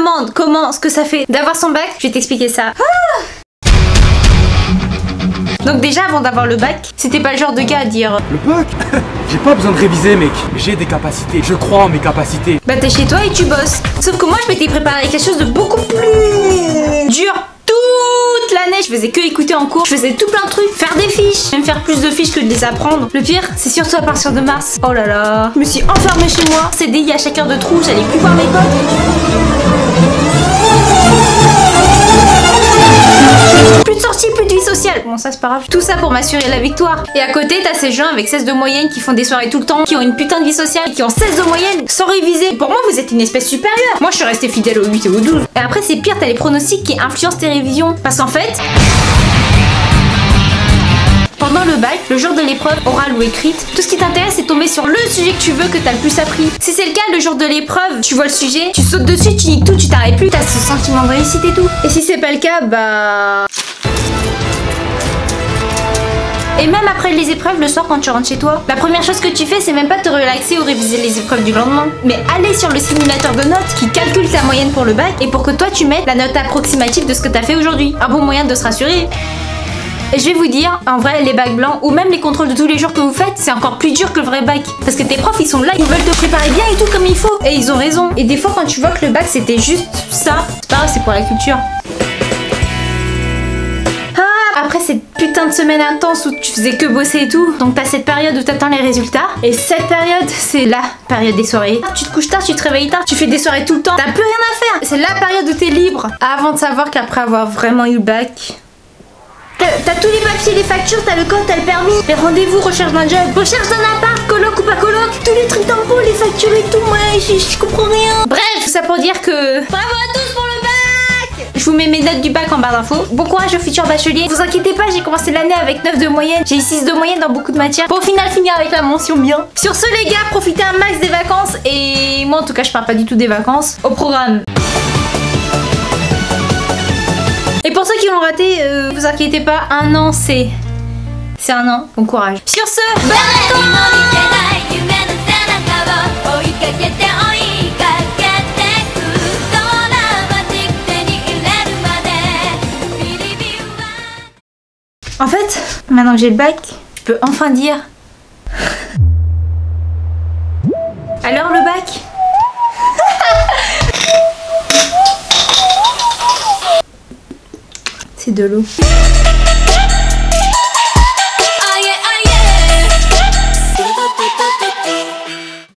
demande comment, ce que ça fait d'avoir son bac, je vais t'expliquer ça. Donc déjà, avant d'avoir le bac, c'était pas le genre de gars à dire le bac. J'ai pas besoin de réviser, mec. J'ai des capacités, je crois en mes capacités. bah t'es chez toi et tu bosses. Sauf que moi, je m'étais préparé quelque chose de beaucoup plus dur. Toute l'année, je faisais que écouter en cours, je faisais tout plein de trucs, faire des fiches, même faire plus de fiches que de les apprendre. Le pire, c'est surtout à partir de mars. Oh là là, je me suis enfermée chez moi, CDI à chaque heure de trou, j'allais plus voir mes potes. Plus de sorties, plus de vie sociale. Bon, ça c'est pas grave. Tout ça pour m'assurer la victoire. Et à côté, t'as ces gens avec 16 de moyenne qui font des soirées tout le temps, qui ont une putain de vie sociale, qui ont 16 de moyenne sans réviser. Pour moi, vous êtes une espèce supérieure. Moi, je suis restée fidèle au 8 et au 12. Et après, c'est pire, t'as les pronostics qui influencent tes révisions. Parce qu'en fait, pendant le bac, le jour de l'épreuve orale ou écrite, tout ce qui t'intéresse c'est tomber sur le sujet que tu veux, que t'as le plus appris. Si c'est le cas, le jour de l'épreuve, tu vois le sujet, tu sautes dessus, tu niques tout, tu t'arrêtes plus, t'as ce sentiment de réussite et tout. Et si c'est pas le cas, bah... Et même après les épreuves, le soir quand tu rentres chez toi, la première chose que tu fais c'est même pas te relaxer ou réviser les épreuves du lendemain, mais aller sur le simulateur de notes qui calcule ta moyenne pour le bac et pour que toi tu mettes la note approximative de ce que t'as fait aujourd'hui. Un bon moyen de se rassurer. Et je vais vous dire, en vrai, les bacs blancs ou même les contrôles de tous les jours que vous faites, c'est encore plus dur que le vrai bac. Parce que tes profs, ils sont là, ils veulent te préparer bien et tout comme il faut. Et ils ont raison. Et des fois, quand tu vois que le bac, c'était juste ça, c'est pas grave, c'est pour la culture. Après cette putain de semaine intense où tu faisais que bosser et tout, donc t'as cette période où t'attends les résultats. Et cette période, c'est la période des soirées. Tu te couches tard, tu te réveilles tard, tu fais des soirées tout le temps. T'as plus rien à faire. C'est la période où t'es libre. Avant de savoir qu'après avoir vraiment eu le bac... T'as tous les papiers, les factures, t'as le code, t'as le permis, les rendez-vous, recherche d'un job, recherche d'un appart, coloc ou pas coloc, tous les trucs d'impôts, les factures et tout, moi je comprends rien. Bref, tout ça pour dire que... Bravo à tous pour le bac! Je vous mets mes notes du bac en barre d'infos. Bon courage aux futurs bacheliers. Vous inquiétez pas, j'ai commencé l'année avec 9 de moyenne, j'ai 6 de moyenne dans beaucoup de matières, pour au final finir avec la mention bien. Sur ce les gars, profitez un max des vacances, et moi en tout cas je parle pas du tout des vacances. Au programme. Et pour ceux qui l'ont raté, vous inquiétez pas, un an c'est un an, bon courage. Sur ce, bonne vacances. En fait, maintenant que j'ai le bac, je peux enfin dire... Alors le bac? C'est de l'eau.